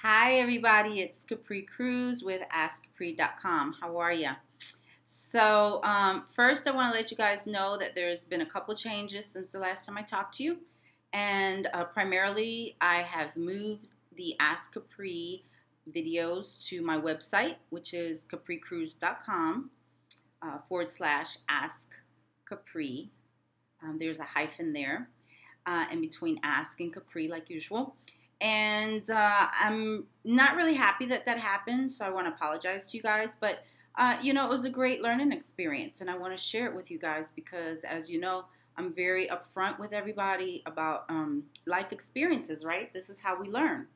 Hi everybody, it's Capri Cruz with AskCapri.com. How are you? First I want to let you guys know that there's been a couple changes since the last time I talked to you. And primarily I have moved the Ask Capri videos to my website, which is capricruz.com /Ask Capri. There's a hyphen there in between Ask and Capri like usual. And I'm not really happy that that happened, so I want to apologize to you guys. But, it was a great learning experience, and I want to share it with you guys because, as you know, I'm very upfront with everybody about life experiences, right? This is how we learn.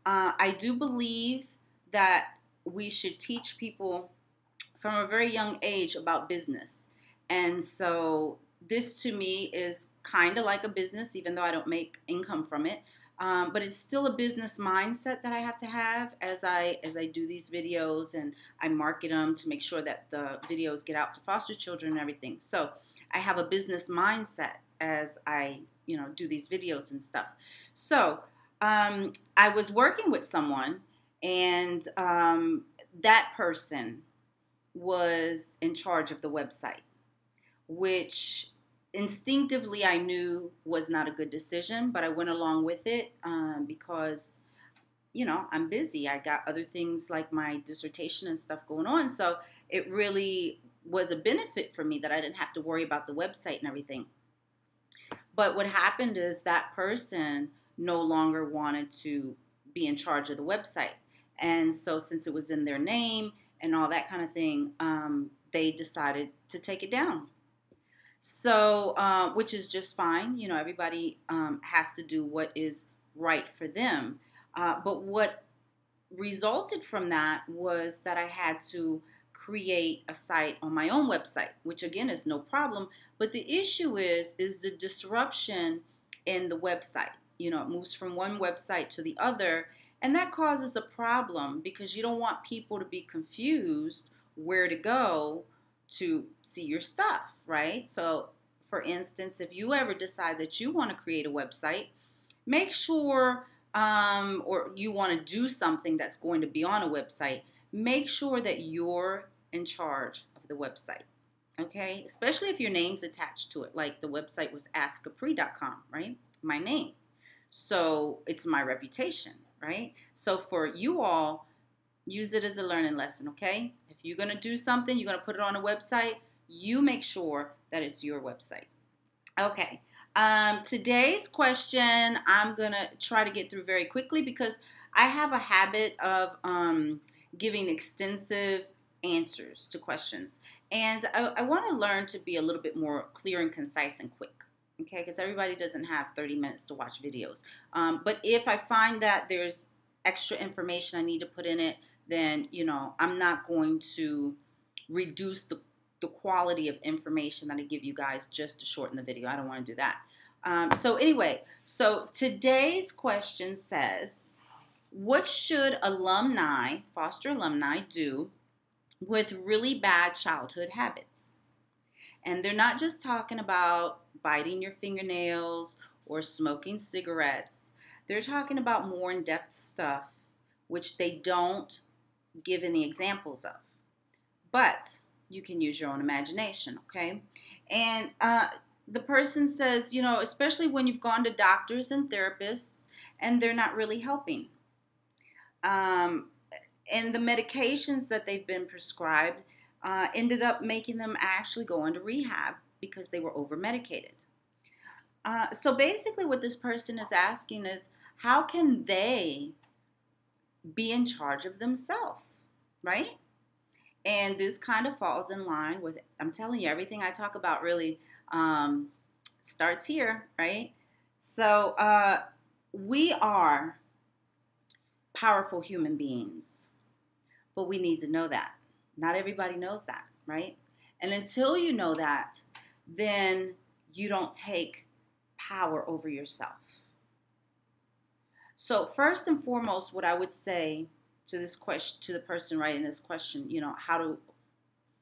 I do believe that we should teach people from a very young age about business. And so this to me is kind of like a business, even though I don't make income from it. But it's still a business mindset that I have to have as I do these videos and I market them to make sure that the videos get out to foster children and everything. So I have a business mindset as I do these videos and stuff. So I was working with someone, and that person was in charge of the website, which instinctively I knew was not a good decision, but I went along with it because, I'm busy. I got other things like my dissertation and stuff going on. So it really was a benefit for me that I didn't have to worry about the website and everything. But what happened is that person no longer wanted to be in charge of the website. And so since it was in their name and all that kind of thing, they decided to take it down. So, which is just fine. Everybody has to do what is right for them. But what resulted from that was that I had to create a site on my own website, which again is no problem. But the issue is the disruption in the website. It moves from one website to the other, and that causes a problem because you don't want people to be confused where to go to see your stuff, right? So, for instance, if you ever decide that you want to create a website, make sure, or you want to do something that's going to be on a website, make sure that you're in charge of the website, okay? Especially if your name's attached to it, like the website was askcapri.com, right? My name. So it's my reputation, right? So for you all, use it as a learning lesson, okay? If you're going to do something, you're going to put it on a website, you make sure that it's your website. Okay. Today's question, I'm going to try to get through very quickly because I have a habit of giving extensive answers to questions. And I want to learn to be a little bit more clear and concise and quick. Okay, because everybody doesn't have 30 minutes to watch videos. But if I find that there's extra information I need to put in it, then, I'm not going to reduce the quality of information that I give you guys just to shorten the video. I don't want to do that. So today's question says, what should alumni, foster alumni, do with really bad childhood habits? And they're not just talking about biting your fingernails or smoking cigarettes. They're talking about more in-depth stuff, which they don't give any examples of. But you can use your own imagination, okay? And the person says, especially when you've gone to doctors and therapists and they're not really helping. And the medications that they've been prescribed ended up making them actually go into rehab because they were over-medicated. So basically what this person is asking is, how can they be in charge of themselves, right? And this kind of falls in line with, I'm telling you, everything I talk about really starts here, right? So we are powerful human beings, but we need to know that. Not everybody knows that, right? And until you know that, then you don't take power over yourself. So first and foremost, what I would say to this question, to the person writing this question, how do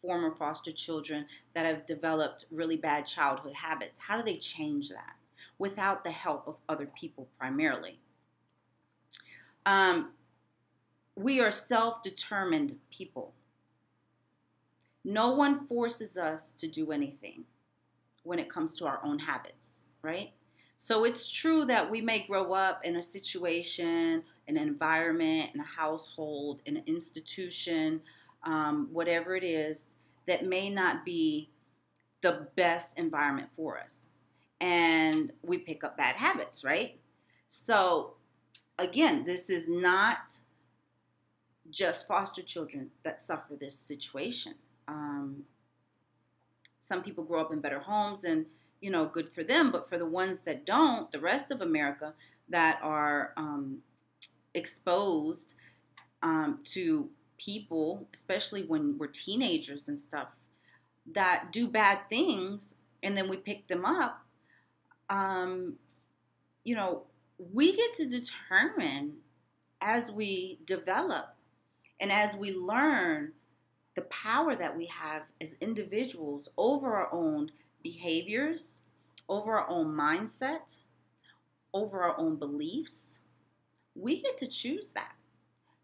former foster children that have developed really bad childhood habits, how do they change that without the help of other people primarily? Um, we are self-determined people. No one forces us to do anything when it comes to our own habits, right? So it's true that we may grow up in a situation, in an environment, in a household, in an institution, whatever it is, that may not be the best environment for us. And we pick up bad habits, right? So, again, this is not just foster children that suffer this situation. Um, some people grow up in better homes and, good for them. But for the ones that don't, the rest of America that are exposed to people, especially when we're teenagers and stuff, that do bad things and then we pick them up, um, you know, we get to determine as we develop and as we learn the power that we have as individuals over our own behaviors, over our own mindset, over our own beliefs. We get to choose that.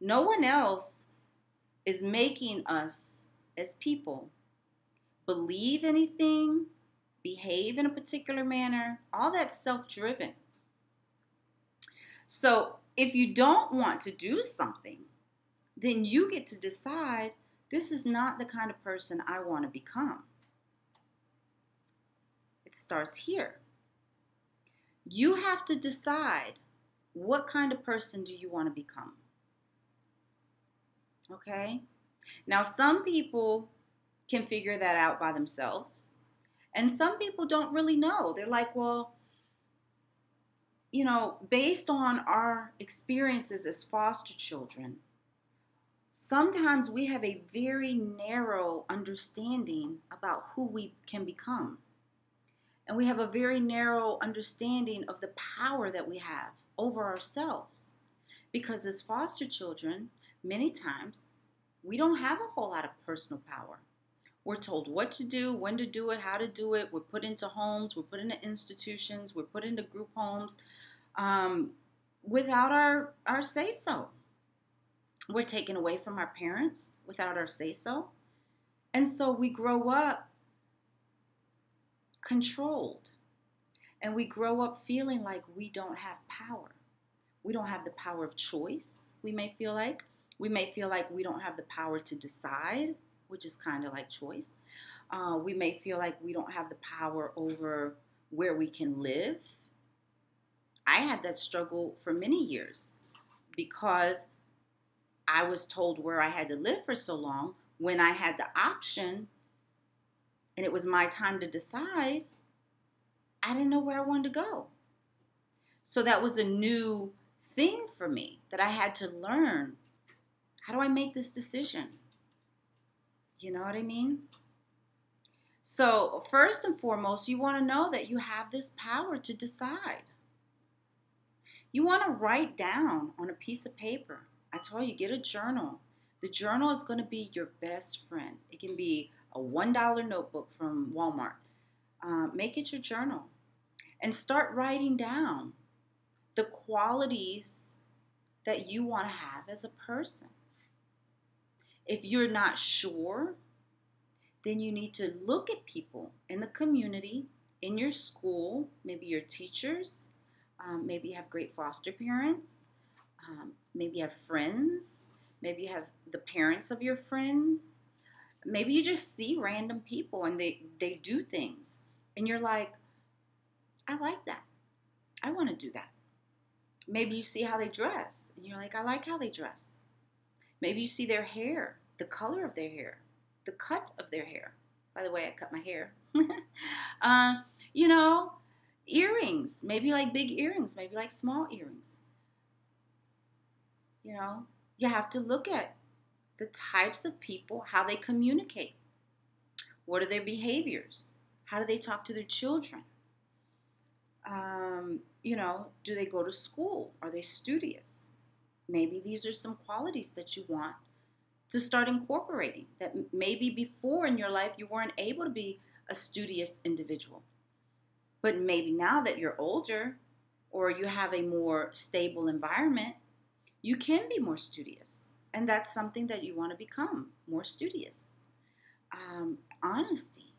No one else is making us as people believe anything, behave in a particular manner. All that's self-driven. So if you don't want to do something, then you get to decide, this is not the kind of person I want to become. It starts here. You have to decide, what kind of person do you want to become? Okay? Now, some people can figure that out by themselves, and some people don't really know. They're like, well, based on our experiences as foster children, sometimes we have a very narrow understanding about who we can become. And we have a very narrow understanding of the power that we have over ourselves. Because as foster children, many times, we don't have a whole lot of personal power. We're told what to do, when to do it, how to do it. We're put into homes, we're put into institutions, we're put into group homes without our say-so. We're taken away from our parents without our say-so. And so we grow up controlled. And we grow up feeling like we don't have power. We don't have the power of choice, we may feel like. We may feel like we don't have the power to decide, which is kind of like choice. We may feel like we don't have the power over where we can live. I had that struggle for many years because I was told where I had to live for so long. When I had the option and it was my time to decide, I didn't know where I wanted to go. So that was a new thing for me that I had to learn. How do I make this decision? You know what I mean? So first and foremost, you want to know that you have this power to decide. You want to write down on a piece of paper. I told you, get a journal. The journal is going to be your best friend. It can be a $1 notebook from Walmart. Make it your journal and start writing down the qualities that you want to have as a person. If you're not sure, then you need to look at people in the community, in your school, maybe your teachers, maybe you have great foster parents, maybe you have friends, maybe you have the parents of your friends. Maybe you just see random people and they do things. And you're like, I like that. I want to do that. Maybe you see how they dress. And you're like, I like how they dress. Maybe you see their hair, the color of their hair, the cut of their hair. By the way, I cut my hair. Earrings. Maybe you like big earrings. Maybe you like small earrings. You have to look at the types of people, how they communicate. What are their behaviors? How do they talk to their children? Do they go to school? Are they studious? Maybe these are some qualities that you want to start incorporating, that maybe before in your life you weren't able to be a studious individual. But maybe now that you're older or you have a more stable environment, You can be more studious, and that's something that you want to become more studious. Honesty,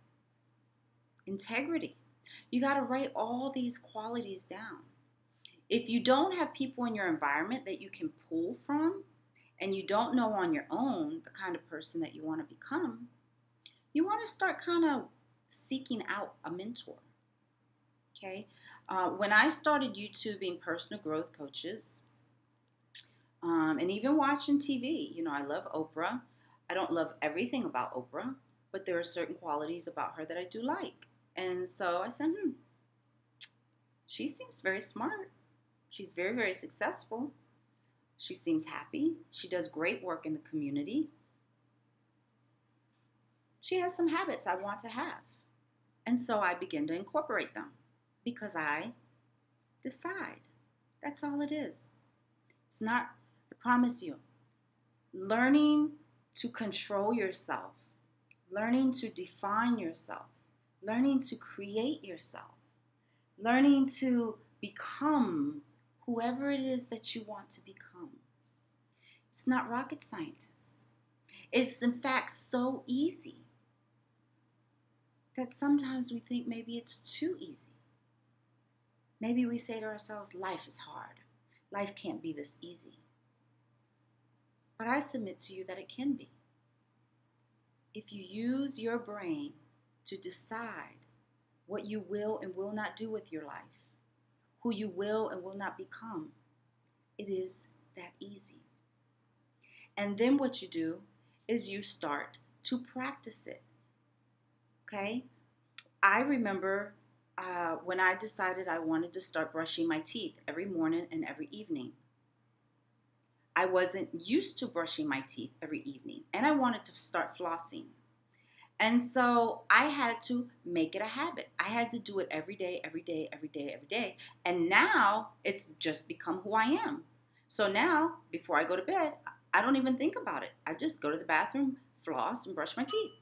integrity. You got to write all these qualities down. If you don't have people in your environment that you can pull from, and you don't know on your own the kind of person that you want to become, you want to start kind of seeking out a mentor. Okay? When I started YouTubing personal growth coaches, and even watching TV, I love Oprah. I don't love everything about Oprah, but there are certain qualities about her that I do like. And so I said, she seems very smart. She's very, very successful. She seems happy. She does great work in the community. She has some habits I want to have. And so I begin to incorporate them because I decide. That's all it is. It's not, I promise you, learning to control yourself, learning to define yourself, learning to create yourself, learning to become whoever it is that you want to become. It's not rocket science. It's in fact so easy that sometimes we think maybe it's too easy. Maybe we say to ourselves, life is hard. Life can't be this easy. But I submit to you that it can be. If you use your brain to decide what you will and will not do with your life, who you will and will not become, it is that easy. And then what you do is you start to practice it. Okay? I remember when I decided I wanted to start brushing my teeth every morning and every evening. I wasn't used to brushing my teeth every evening, and I wanted to start flossing. And so I had to make it a habit. I had to do it every day, every day, every day, every day. And now it's just become who I am. So now, before I go to bed, I don't even think about it. I just go to the bathroom, floss, and brush my teeth.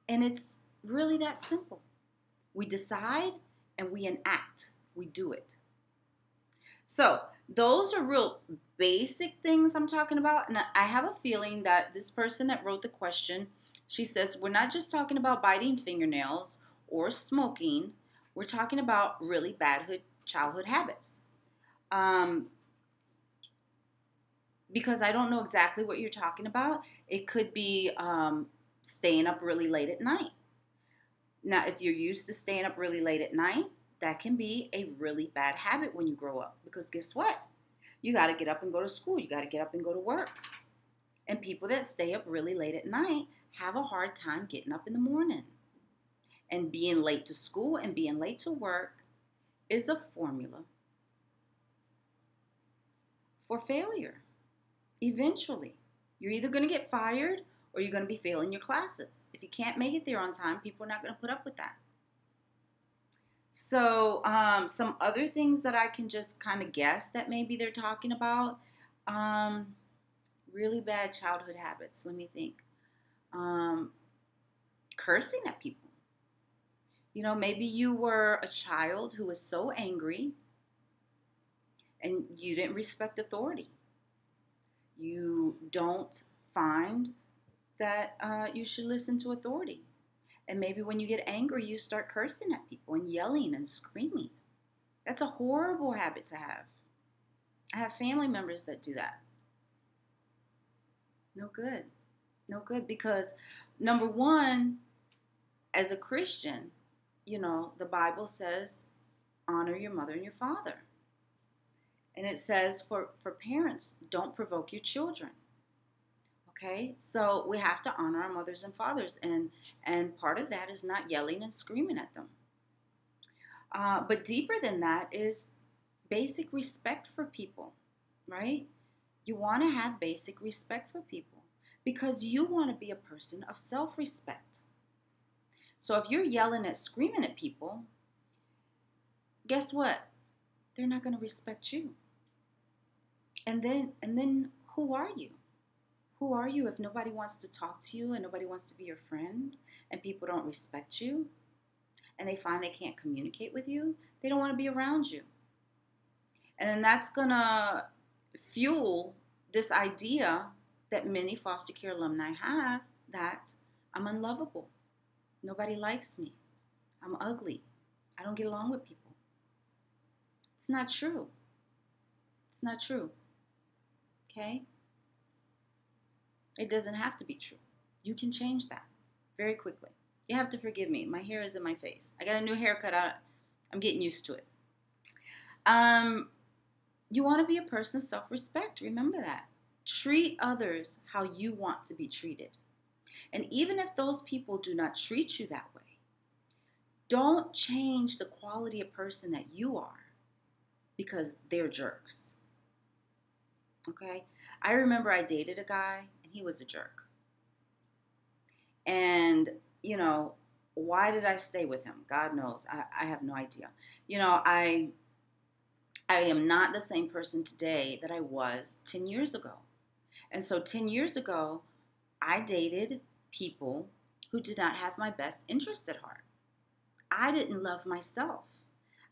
And it's really that simple. We decide and we enact. We do it. So those are real basic things I'm talking about. And I have a feeling that this person that wrote the question, she says, we're not just talking about biting fingernails or smoking. We're talking about really bad childhood habits. Because I don't know exactly what you're talking about. It could be staying up really late at night. Now, if you're used to staying up really late at night, that can be a really bad habit when you grow up. Because guess what? You got to get up and go to school. You got to get up and go to work. And people that stay up really late at night have a hard time getting up in the morning. And being late to school and being late to work is a formula for failure. Eventually, you're either going to get fired or you're going to be failing your classes. If you can't make it there on time, people are not going to put up with that. So some other things that I can just kind of guess that maybe they're talking about, really bad childhood habits. Let me think. Cursing at people. Maybe you were a child who was so angry and you didn't respect authority. You don't find that you should listen to authority. And maybe when you get angry, you start cursing at people and yelling and screaming. That's a horrible habit to have. I have family members that do that. No good. No good, because number one, as a Christian, the Bible says, honor your mother and your father. And it says for parents, don't provoke your children. Okay, so we have to honor our mothers and fathers, and part of that is not yelling and screaming at them. But deeper than that is basic respect for people, right? You want to have basic respect for people because you want to be a person of self-respect. So if you're yelling and screaming at people, guess what? They're not going to respect you. And then who are you? Who are you if nobody wants to talk to you and nobody wants to be your friend and people don't respect you and they find they can't communicate with you? They don't want to be around you. And then that's going to fuel this idea that many foster care alumni have, that I'm unlovable. Nobody likes me. I'm ugly. I don't get along with people. It's not true. It's not true. Okay? It doesn't have to be true. You can change that very quickly. You have to forgive me. My hair is in my face. I got a new haircut out. I'm getting used to it. You want to be a person of self-respect. Remember that. Treat others how you want to be treated. And even if those people do not treat you that way, don't change the quality of person that you are because they're jerks. Okay? I remember I dated a guy and he was a jerk. And, why did I stay with him? God knows. I have no idea. I am not the same person today that I was 10 years ago. And so 10 years ago, I dated people who did not have my best interest at heart. I didn't love myself.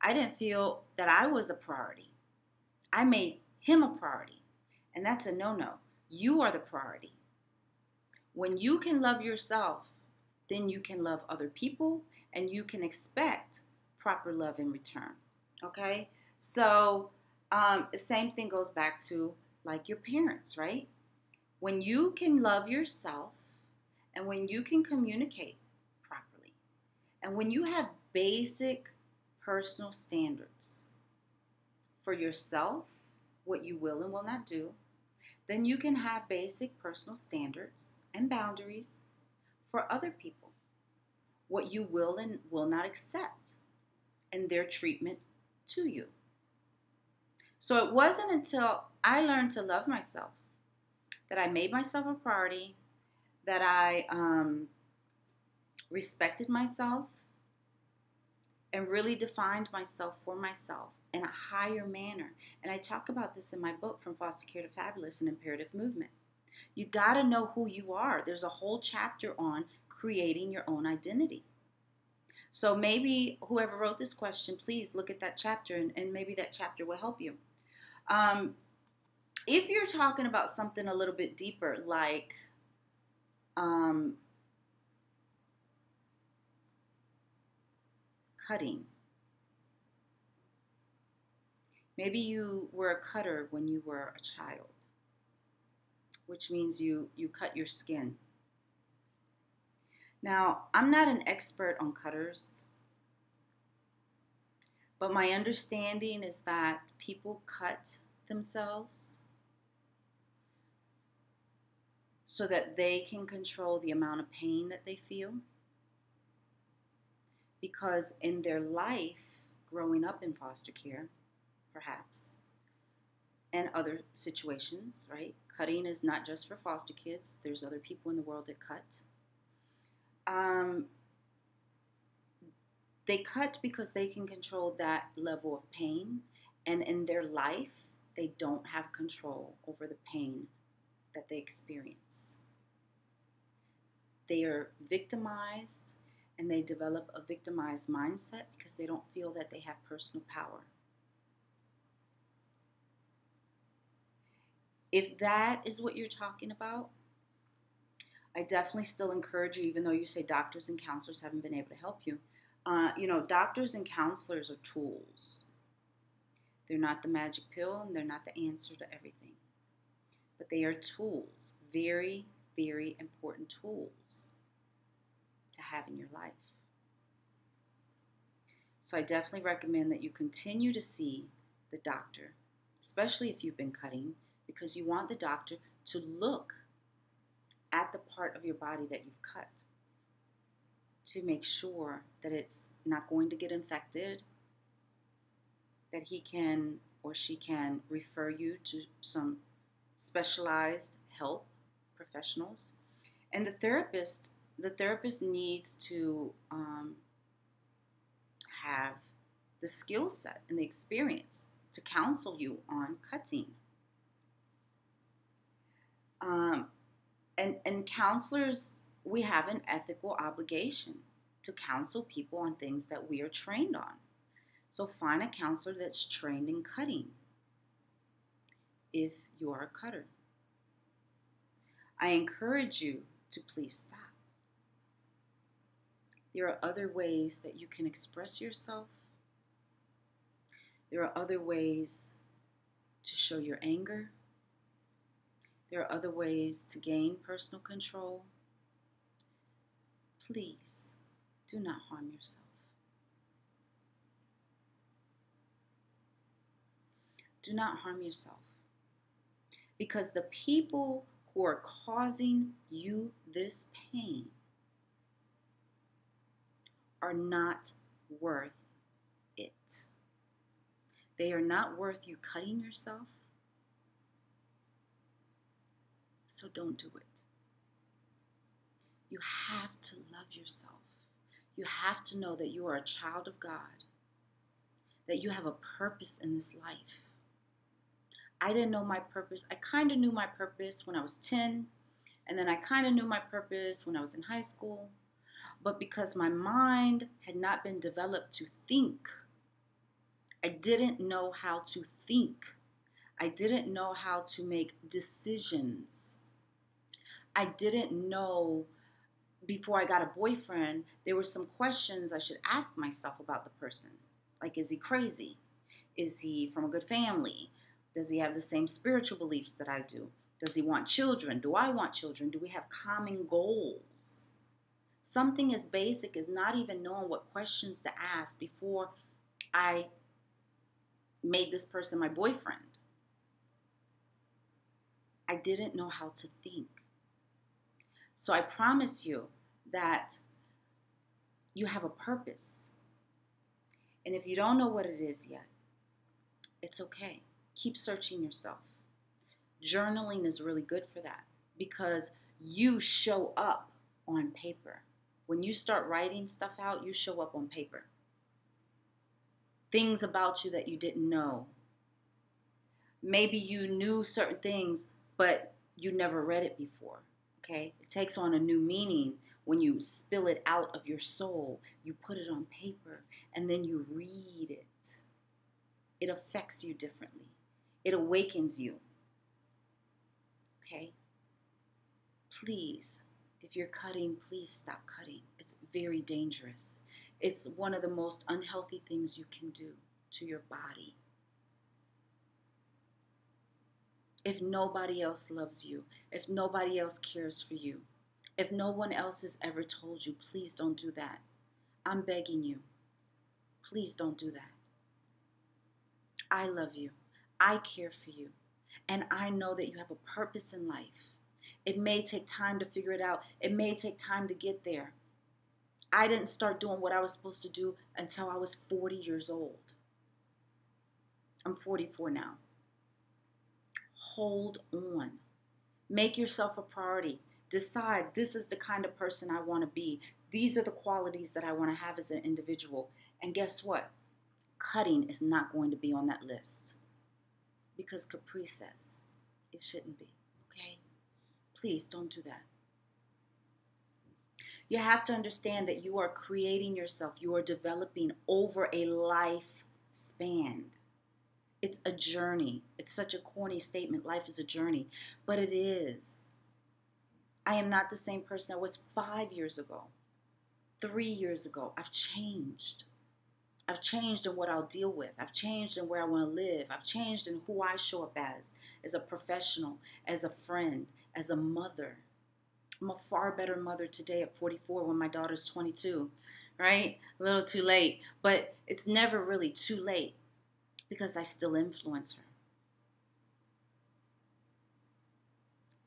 I didn't feel that I was a priority. I made him a priority. And that's a no-no. You are the priority. When you can love yourself, then you can love other people and you can expect proper love in return. Okay? So, same thing goes back to like your parents, right? When you can love yourself and when you can communicate properly and when you have basic personal standards for yourself, what you will and will not do, then you can have basic personal standards and boundaries for other people, what you will and will not accept and their treatment to you. So it wasn't until I learned to love myself that I made myself a priority, that I respected myself and really defined myself for myself in a higher manner. And I talk about this in my book, From Foster Care to Fabulous, an Imperative Movement. You got to know who you are. There's a whole chapter on creating your own identity. So maybe whoever wrote this question, please look at that chapter and maybe that chapter will help you. If you're talking about something a little bit deeper, like cutting. Maybe you were a cutter when you were a child, which means you cut your skin. Now, I'm not an expert on cutters, but my understanding is that people cut themselves so that they can control the amount of pain that they feel. Because in their life, growing up in foster care, perhaps, and other situations, right? Cutting is not just for foster kids. There's other people in the world that cut. They cut because they can control that level of pain, and in their life, they don't have control over the pain that they experience. They are victimized, and they develop a victimized mindset because they don't feel that they have personal power. If that is what you're talking about, I definitely still encourage you, even though you say doctors and counselors haven't been able to help you. Doctors and counselors are tools. They're not the magic pill, and they're not the answer to everything. But they are tools, very, very important tools to have in your life. So I definitely recommend that you continue to see the doctor, especially if you've been cutting, because you want the doctor to look at the part of your body that you've cut to make sure that it's not going to get infected, that he can or she can refer you to some specialized help professionals. And the therapist needs to have the skill set and the experience to counsel you on cutting. And counselors, we have an ethical obligation to counsel people on things that we are trained on. So find a counselor that's trained in cutting. if you are a cutter. I encourage you to please stop. There are other ways that you can express yourself. There are other ways to show your anger. There are other ways to gain personal control. Please do not harm yourself. Do not harm yourself. Because the people who are causing you this pain are not worth it. They are not worth you cutting yourself. So don't do it. You have to love yourself. You have to know that you are a child of God, that you have a purpose in this life. I didn't know my purpose. I kind of knew my purpose when I was 10, and then I kind of knew my purpose when I was in high school. But because my mind had not been developed to think, I didn't know how to think. I didn't know how to make decisions. I didn't know, before I got a boyfriend, there were some questions I should ask myself about the person. Like, is he crazy? Is he from a good family? Does he have the same spiritual beliefs that I do? Does he want children? Do I want children? Do we have common goals? Something as basic as not even knowing what questions to ask before I made this person my boyfriend. I didn't know how to think. So I promise you that you have a purpose. And if you don't know what it is yet, it's okay. Keep searching yourself. Journaling is really good for that because you show up on paper. When you start writing stuff out, you show up on paper. Things about you that you didn't know. Maybe you knew certain things, but you never read it before. Okay? It takes on a new meaning when you spill it out of your soul. You put it on paper and then you read it. It affects you differently. It awakens you. Okay? Please, if you're cutting, please stop cutting. It's very dangerous. It's one of the most unhealthy things you can do to your body. If nobody else loves you, if nobody else cares for you, if no one else has ever told you, please don't do that. I'm begging you. Please don't do that. I love you. I care for you. And I know that you have a purpose in life. It may take time to figure it out. It may take time to get there. I didn't start doing what I was supposed to do until I was 40 years old. I'm 44 now. Hold on. Make yourself a priority. Decide this is the kind of person I want to be. These are the qualities that I want to have as an individual. And guess what? Cutting is not going to be on that list. Because Capri says it shouldn't be. Okay? Please don't do that. You have to understand that you are creating yourself. You are developing over a lifespan. It's a journey. It's such a corny statement. Life is a journey. But it is. I am not the same person I was 5 years ago, 3 years ago. I've changed. I've changed in what I'll deal with. I've changed in where I want to live. I've changed in who I show up as a professional, as a friend, as a mother. I'm a far better mother today at 44 when my daughter's 22, right? A little too late, but it's never really too late because I still influence her.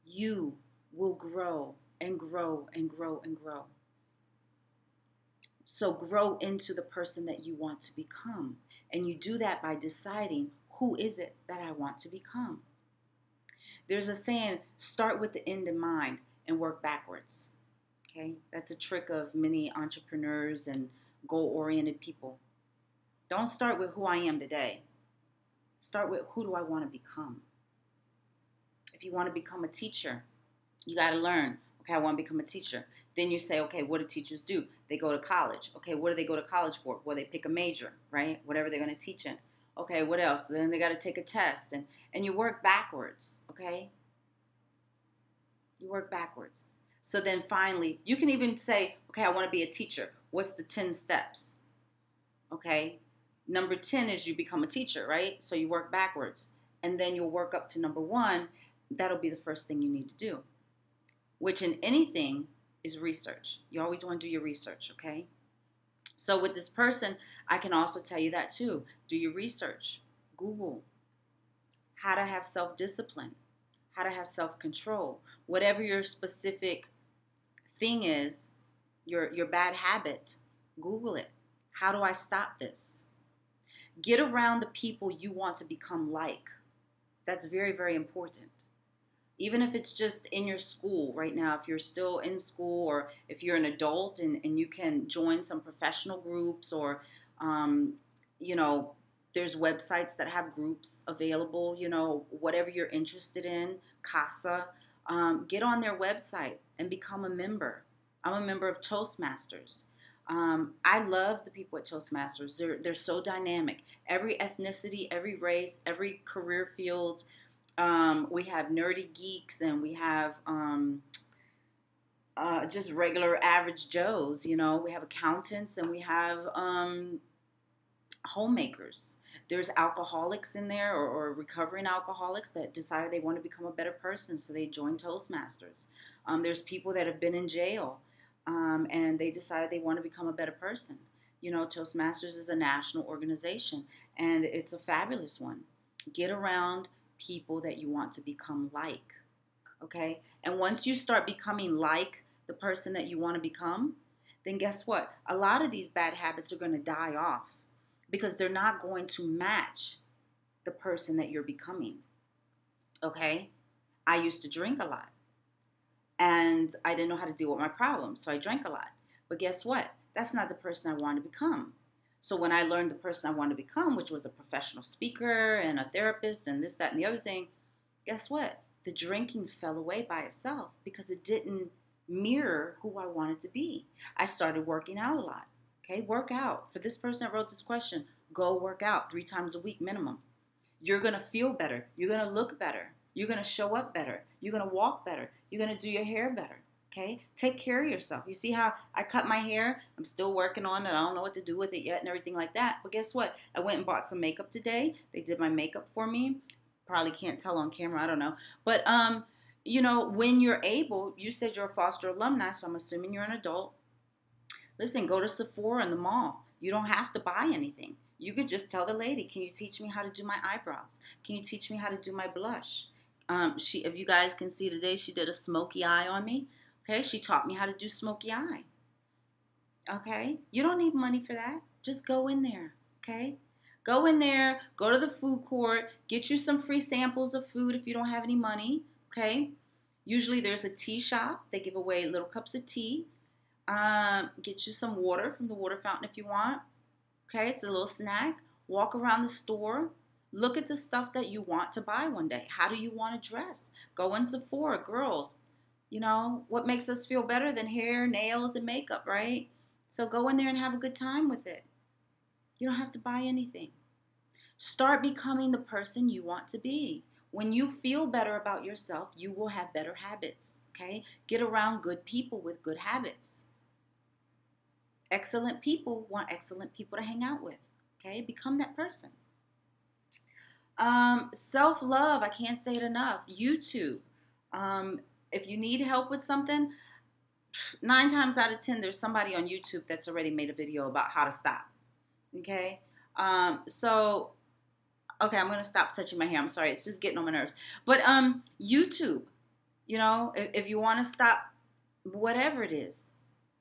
You will grow and grow and grow and grow. So grow into the person that you want to become. And you do that by deciding, who is it that I want to become? There's a saying, start with the end in mind and work backwards. Okay? That's a trick of many entrepreneurs and goal-oriented people. Don't start with who I am today. Start with, who do I want to become? If you want to become a teacher, you got to learn, okay, I want to become a teacher. Then you say, okay, what do teachers do? They go to college. Okay, what do they go to college for? Well, they pick a major, right? Whatever they're going to teach in. Okay, what else? Then they got to take a test. and you work backwards, okay? You work backwards. So then finally, you can even say, okay, I want to be a teacher. What's the 10 steps? Okay? Number 10 is you become a teacher, right? So you work backwards. And then you'll work up to number 1. That'll be the first thing you need to do, which in anything is research. You always want to do your research, okay? So with this person, I can also tell you that too. Do your research. Google how to have self-discipline, how to have self-control. Whatever your specific thing is, your bad habit, Google it. How do I stop this? Get around the people you want to become like. That's very, very important. Even if it's just in your school right now, if you're still in school, or if you're an adult and you can join some professional groups, or, you know, there's websites that have groups available, you know, whatever you're interested in, CASA, get on their website and become a member. I'm a member of Toastmasters. I love the people at Toastmasters. They're so dynamic. Every ethnicity, every race, every career field. We have nerdy geeks, and we have just regular average Joes. You know, we have accountants, and we have homemakers. There's alcoholics in there, or recovering alcoholics that decided they want to become a better person, so they join Toastmasters. There's people that have been in jail, and they decided they want to become a better person. You know, Toastmasters is a national organization, and it's a fabulous one. Get around people that you want to become like, okay? And once you start becoming like the person that you want to become, then guess what? A lot of these bad habits are going to die off because they're not going to match the person that you're becoming, okay? I used to drink a lot, and I didn't know how to deal with my problems, so I drank a lot. But guess what? That's not the person I wanted to become. So when I learned the person I wanted to become, which was a professional speaker and a therapist and this, that, and the other thing, guess what? The drinking fell away by itself because it didn't mirror who I wanted to be. I started working out a lot. Okay, work out. For this person that wrote this question, go work out 3 times a week minimum. You're going to feel better. You're going to look better. You're going to show up better. You're going to walk better. You're going to do your hair better. Okay? Take care of yourself. You see how I cut my hair? I'm still working on it. I don't know what to do with it yet and everything like that. But guess what? I went and bought some makeup today. They did my makeup for me. Probably can't tell on camera. I don't know. But, you know, when you're able, you said you're a Foster alumni, so I'm assuming you're an adult. Listen, go to Sephora in the mall. You don't have to buy anything. You could just tell the lady, can you teach me how to do my eyebrows? Can you teach me how to do my blush? If you guys can see today, she did a smoky eye on me. Okay, she taught me how to do smoky eye. Okay, you don't need money for that. Just go in there, okay? Go in there, go to the food court, get you some free samples of food if you don't have any money, okay? Usually there's a tea shop. They give away little cups of tea. Get you some water from the water fountain if you want. Okay, it's a little snack. Walk around the store. Look at the stuff that you want to buy one day. How do you want to dress? Go in Sephora, girls. You know, what makes us feel better than hair, nails, and makeup, right? So go in there and have a good time with it. You don't have to buy anything. Start becoming the person you want to be. When you feel better about yourself, you will have better habits, okay? Get around good people with good habits. Excellent people want excellent people to hang out with, okay? Become that person. Self-love, I can't say it enough. YouTube. If you need help with something, 9 times out of 10, there's somebody on YouTube that's already made a video about how to stop, okay? Okay, I'm going to stop touching my hair. I'm sorry. It's just getting on my nerves. But YouTube, you know, if you want to stop whatever it is,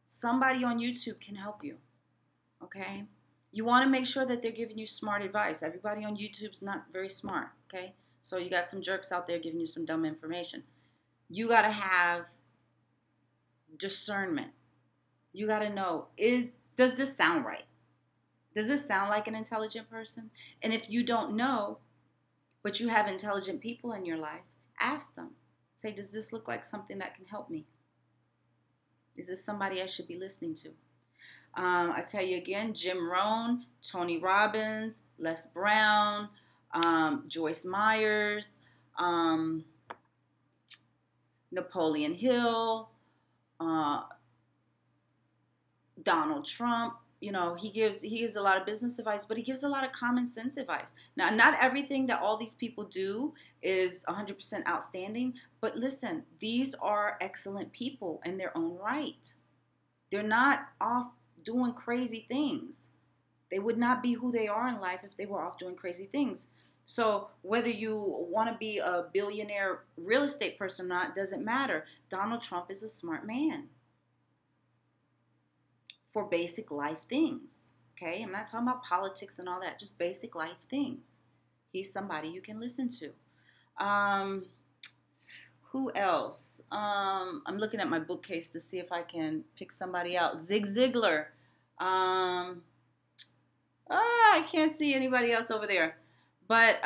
somebody on YouTube can help you, okay? You want to make sure that they're giving you smart advice. Everybody on YouTube's not very smart, okay? So you got some jerks out there giving you some dumb information. You got to have discernment. You got to know, does this sound right? Does this sound like an intelligent person? And if you don't know, but you have intelligent people in your life, ask them. Say, does this look like something that can help me? Is this somebody I should be listening to? I tell you again, Jim Rohn, Tony Robbins, Les Brown, Joyce Myers, Napoleon Hill, uh, Donald Trump. You know, he gives a lot of business advice, but he gives a lot of common sense advice. Now, not everything that all these people do is 100% outstanding, but listen, these are excellent people in their own right. They're not off doing crazy things. They would not be who they are in life if they were off doing crazy things. So whether you want to be a billionaire real estate person or not doesn't matter. Donald Trump is a smart man for basic life things. Okay, I'm not talking about politics and all that, just basic life things. He's somebody you can listen to. Who else? I'm looking at my bookcase to see if I can pick somebody out. Zig Ziglar. I can't see anybody else over there. But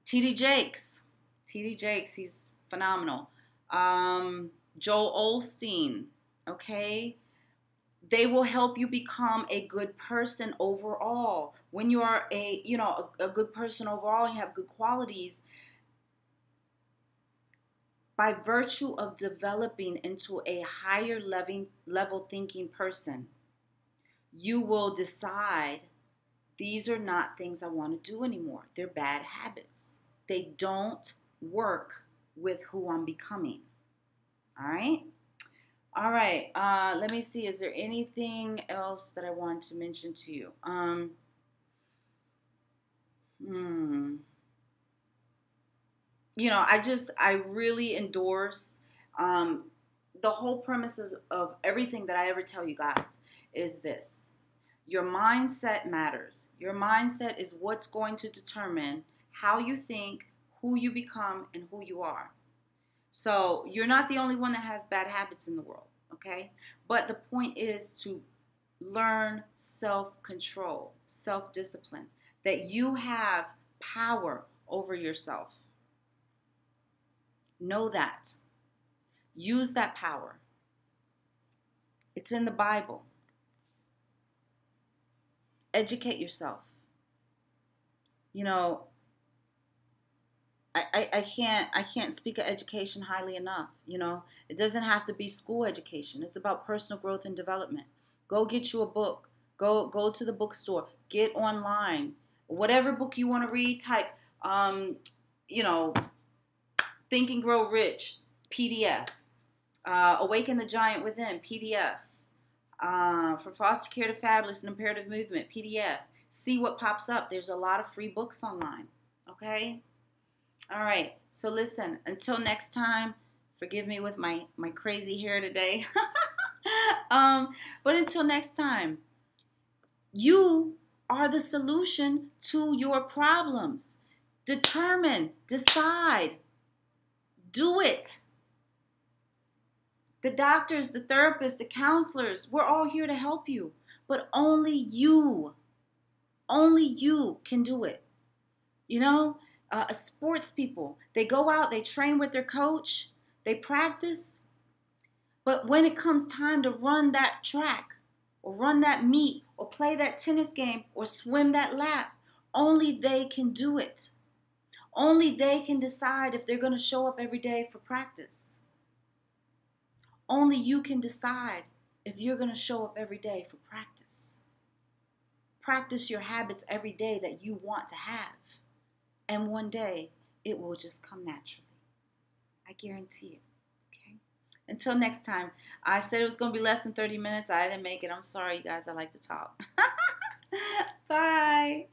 TD Jakes. TD Jakes, he's phenomenal. Joel Osteen, okay? They will help you become a good person overall. When you are a good person overall, you have good qualities, by virtue of developing into a higher level thinking person, you will decide these are not things I want to do anymore. They're bad habits. They don't work with who I'm becoming. All right? All right. Let me see. Is there anything else that I want to mention to you? I really endorse the whole premises of everything that I ever tell you guys is this. Your mindset matters. Your mindset is what's going to determine how you think, who you become, and who you are. So you're not the only one that has bad habits in the world, okay? But the point is to learn self-control, self-discipline, that you have power over yourself. Know that. Use that power. It's in the Bible. Educate yourself. You know, I can't speak of education highly enough. You know, it doesn't have to be school education. It's about personal growth and development. Go get you a book. Go to the bookstore. Get online. Whatever book you want to read, type Think and Grow Rich, PDF. Awaken the Giant Within, PDF. From Foster Care to Fabulous and Imperative Movement, PDF. See what pops up. There's a lot of free books online. Okay? All right. So listen, until next time, forgive me with my crazy hair today. But until next time, you are the solution to your problems. Determine, decide, do it. The doctors, the therapists, the counselors, we're all here to help you. But only you can do it. You know, sports people, they go out, they train with their coach, they practice. But when it comes time to run that track or run that meet or play that tennis game or swim that lap, only they can do it. Only they can decide if they're going to show up every day for practice. Only you can decide if you're going to show up every day for practice. Practice your habits every day that you want to have. And one day, it will just come naturally. I guarantee it. Okay? Until next time, I said it was going to be less than 30 minutes. I didn't make it. I'm sorry, you guys. I like to talk. Bye.